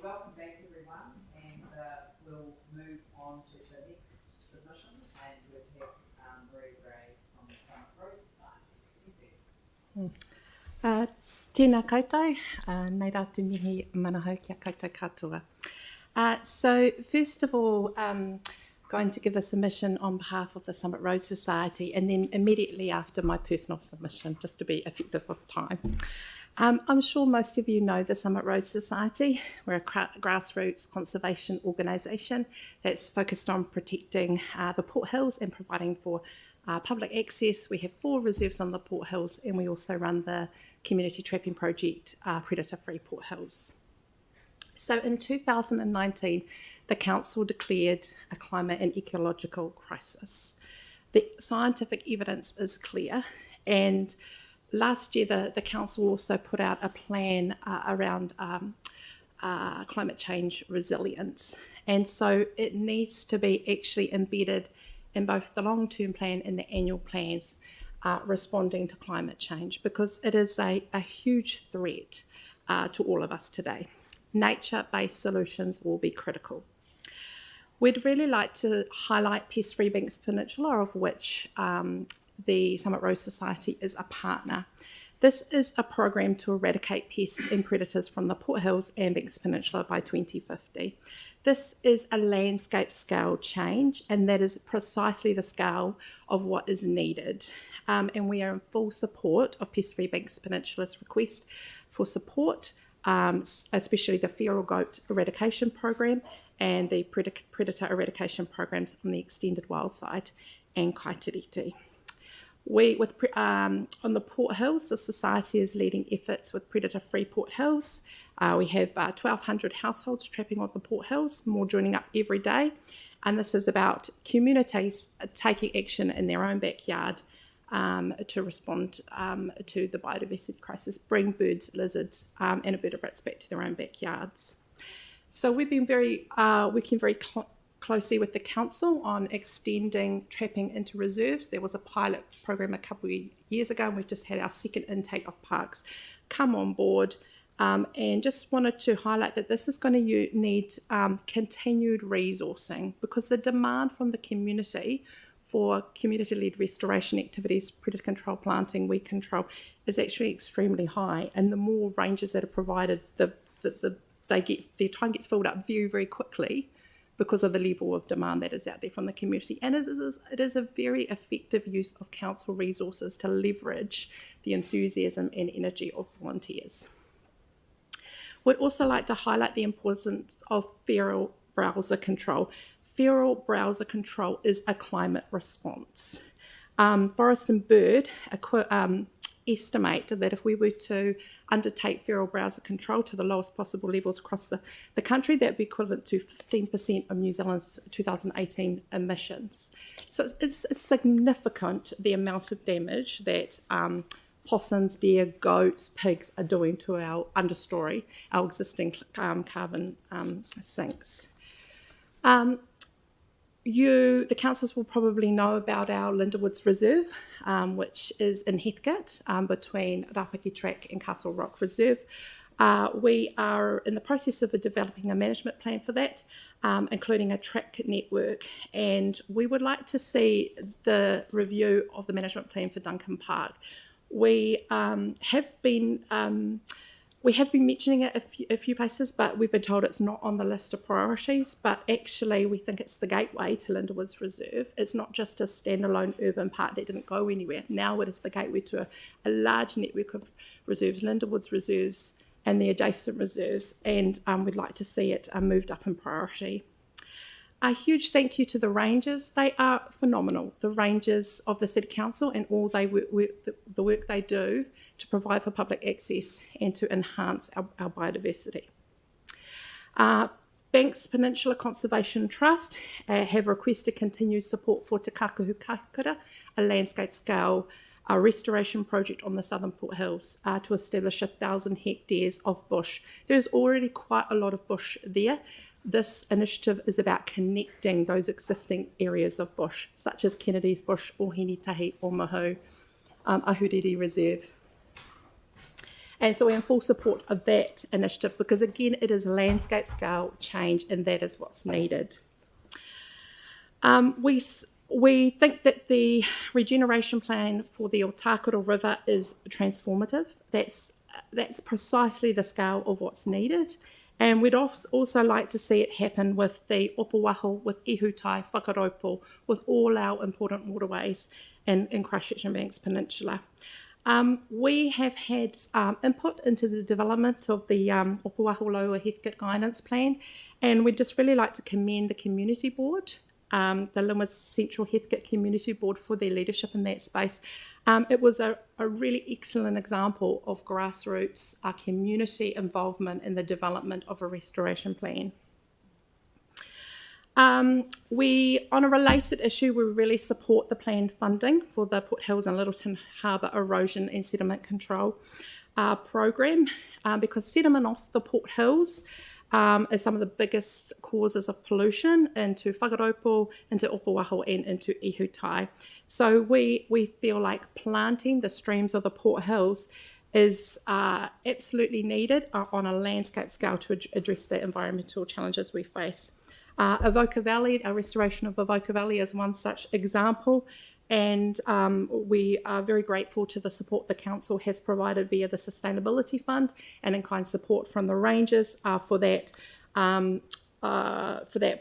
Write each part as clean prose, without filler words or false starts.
welcome back everyone, and we'll move on to the next submission, and we'll have Marie Gray from the Summit Road Society. Tēnā koutou, nei rā te mihi manahau kia koutou katoa. So first of all, I'm going to give a submission on behalf of the Summit Road Society, and then immediately after my personal submission, just to be effective with time. I'm sure most of you know the Summit Road Society. We're a grassroots conservation organisation that's focused on protecting the Port Hills and providing for public access. We have 4 reserves on the Port Hills, and we also run the community trapping project, Predator Free Port Hills. So in 2019, the council declared a climate and ecological crisis. The scientific evidence is clear, and last year the council also put out a plan around climate change resilience, and so it needs to be actually embedded in both the long-term plan and the annual plans responding to climate change, because it is a huge threat to all of us today. Nature-based solutions will be critical. We'd really like to highlight Pest Free Banks Peninsula, of which the Summit Road Society is a partner. This is a program to eradicate pests and predators from the Port Hills and Banks Peninsula by 2050. This is a landscape scale change, and that is precisely the scale of what is needed. And we are in full support of Pest Free Banks Peninsula's request for support, especially the feral goat eradication program and the predator eradication programs on the extended wild side and Kaitiriti. On the Port Hills, the Society is leading efforts with Predator Free Port Hills. We have 1,200 households trapping on the Port Hills, more joining up every day. And this is about communities taking action in their own backyard to respond to the biodiversity crisis, bring birds, lizards and invertebrates back to their own backyards. So we've been working very closely with the council on extending trapping into reserves. There was a pilot program a couple of years ago, and we've just had our second intake of parks come on board, and just wanted to highlight that this is going to need continued resourcing, because the demand from the community for community-led restoration activities, predator control, planting, weed control, is actually extremely high, and the more ranges that are provided, their time gets filled up very, very quickly, because of the level of demand that is out there from the community. And it is a very effective use of council resources to leverage the enthusiasm and energy of volunteers. We'd also like to highlight the importance of feral browser control. Feral browser control is a climate response. Forest and Bird estimate that if we were to undertake feral browser control to the lowest possible levels across the country, that would be equivalent to 15% of New Zealand's 2018 emissions. So it's significant, the amount of damage that possums, deer, goats, pigs are doing to our understory, our existing carbon sinks. The councillors will probably know about our Linderwoods Reserve, which is in Heathcote, between Rapaki Track and Castle Rock Reserve. We are in the process of developing a management plan for that, including a track network, and we would like to see the review of the management plan for Duncan Park. We have been mentioning it a few places, but we've been told it's not on the list of priorities. But actually, we think it's the gateway to Linderwoods Reserve. It's not just a standalone urban park that didn't go anywhere. Now it is the gateway to a large network of reserves, Linderwoods Reserves and the adjacent reserves, and we'd like to see it moved up in priority. A huge thank you to the rangers. They are phenomenal, the rangers of the City Council, and all the work they do to provide for public access and to enhance our biodiversity. Banks Peninsula Conservation Trust have requested continued support for Te Kākahu Kakura, a landscape scale restoration project on the Southern Port Hills to establish 1,000 hectares of bush. There's already quite a lot of bush there. This initiative is about connecting those existing areas of bush, such as Kennedy's Bush, Ohinitahi, Omahu, Ahuriri Reserve. And so we're in full support of that initiative because, again, it is landscape scale change and that is what's needed. We think that the regeneration plan for the Otakaro River is transformative. That's precisely the scale of what's needed. And we'd also like to see it happen with the Opuahu, with Ihutai, Whakaropo, with all our important waterways in Christchurch and Banks Peninsula. We have had input into the development of the Opuahu Lower Heathcote Guidance Plan, and we'd just really like to commend the Community Board, the Linwood Central Heathcote Community Board, for their leadership in that space. It was a really excellent example of grassroots community involvement in the development of a restoration plan. On a related issue, we really support the planned funding for the Port Hills and Littleton Harbour Erosion and Sediment Control program, because sediment off the Port Hills is some of the biggest causes of pollution into Whakaropo, into Opuahu and into Ihutai. So we feel like planting the streams of the Port Hills is absolutely needed on a landscape scale to address the environmental challenges we face. Avoca Valley, our restoration of Avoca Valley is one such example, and we are very grateful to the support the council has provided via the Sustainability Fund and in-kind support from the rangers for that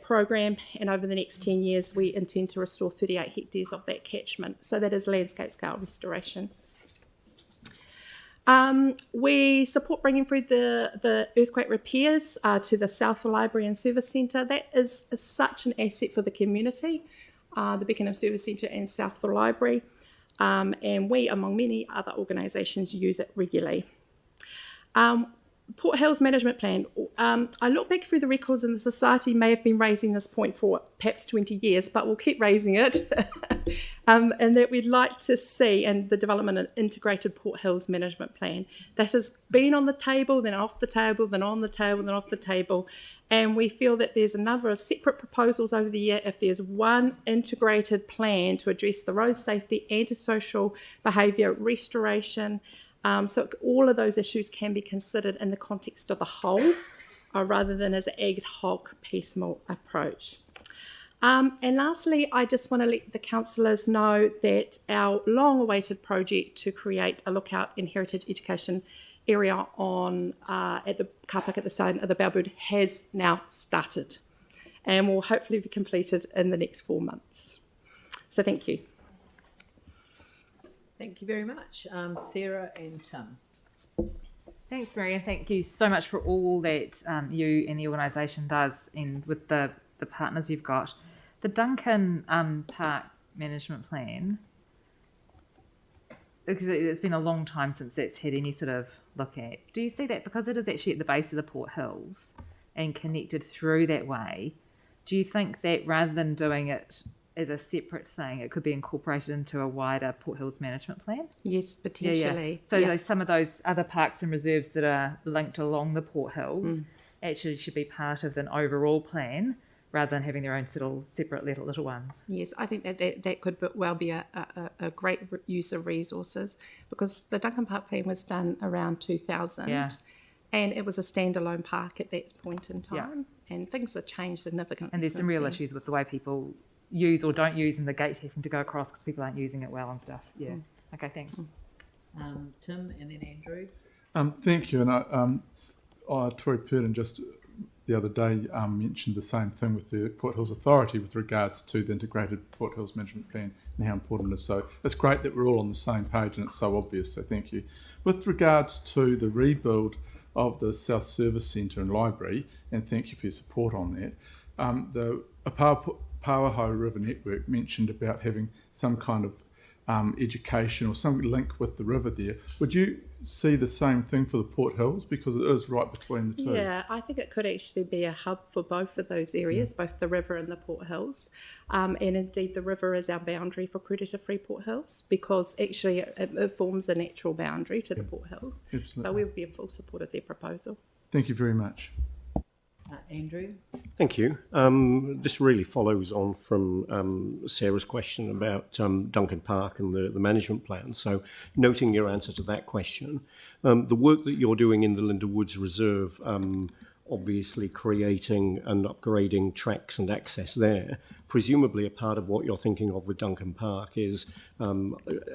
program. And over the next 10 years, we intend to restore 38 hectares of that catchment. So that is landscape scale restoration. We support bringing through the earthquake repairs to the South Library and Service Centre. That is such an asset for the community, the Beckenham Service Centre and South Library, and we, among many other organisations, use it regularly. Port Hills Management Plan. I look back through the records and the Society may have been raising this point for perhaps 20 years, but we'll keep raising it. And that we'd like to see and the development of an integrated Port Hills Management Plan. This has been on the table, then off the table, then on the table, then off the table. And we feel that there's a number of separate proposals over the year. If there's one integrated plan to address the road safety, antisocial behaviour, restoration, so all of those issues can be considered in the context of the whole, rather than as an ad hoc piecemeal approach. And lastly, I just want to let the councillors know that our long-awaited project to create a lookout and heritage education area at the car park at the side of the Bowerbird has now started and will hopefully be completed in the next 4 months. So thank you. Thank you very much. Sarah and Tim. Thanks, Mary, and thank you so much for all that you and the organisation does, and with the partners you've got. The Duncan Park Management Plan, because it's been a long time since that's had any sort of look at. Do you see that, because it is actually at the base of the Port Hills and connected through that way, do you think that rather than doing it as a separate thing, it could be incorporated into a wider Port Hills Management Plan? Yes, potentially. So some of those other parks and reserves that are linked along the Port Hills actually should be part of an overall plan, rather than having their own separate little ones. Yes, I think that could well be a great use of resources, because the Duncan Park Plan was done around 2000, and it was a standalone park at that point in time, and things have changed significantly. And there's some real issues with the way people use or don't use, and the gate having to go across because people aren't using it well and stuff. Okay, thanks. Tim and then Andrew. Thank you. And Tori Purdon just the other day mentioned the same thing with the Port Hills Authority with regards to the integrated Port Hills Management Plan and how important it is. So it's great that we're all on the same page and it's so obvious, so thank you. With regards to the rebuild of the South Service Centre and Library, and thank you for your support on that, the Pawaho River Network mentioned about having some kind of education or some link with the river there. Would you see the same thing for the Port Hills, because it is right between the two? Yeah, I think it could actually be a hub for both of those areas, both the river and the Port Hills. And indeed the river is our boundary for predator-free Port Hills, because actually it forms a natural boundary to the Port Hills. Absolutely. So we would be in full support of their proposal. Thank you very much. Andrew? Thank you. This really follows on from Sarah's question about Duncan Park and the management plan. So, noting your answer to that question, the work that you're doing in the Linda Woods Reserve, obviously creating and upgrading tracks and access there, presumably a part of what you're thinking of with Duncan Park is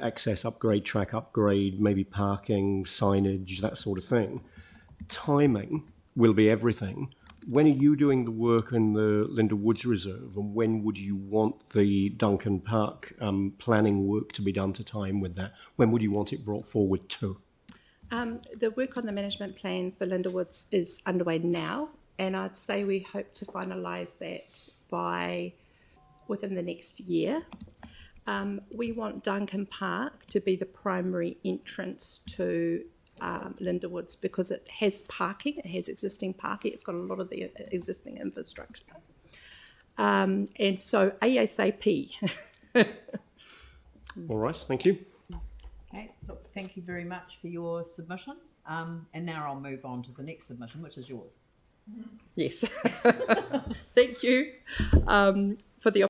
access upgrade, track upgrade, maybe parking, signage, that sort of thing. Timing will be everything. When are you doing the work in the Linda Woods Reserve, and when would you want the Duncan Park planning work to be done to time with that? When would you want it brought forward to? The work on the management plan for Linda Woods is underway now, and I'd say we hope to finalise that within the next year. We want Duncan Park to be the primary entrance to Linda Woods because it has parking, it has existing parking, it's got a lot of the existing infrastructure. And so ASAP. All right, thank you. Okay, look, thank you very much for your submission. And now I'll move on to the next submission, which is yours. Yes. Thank you for the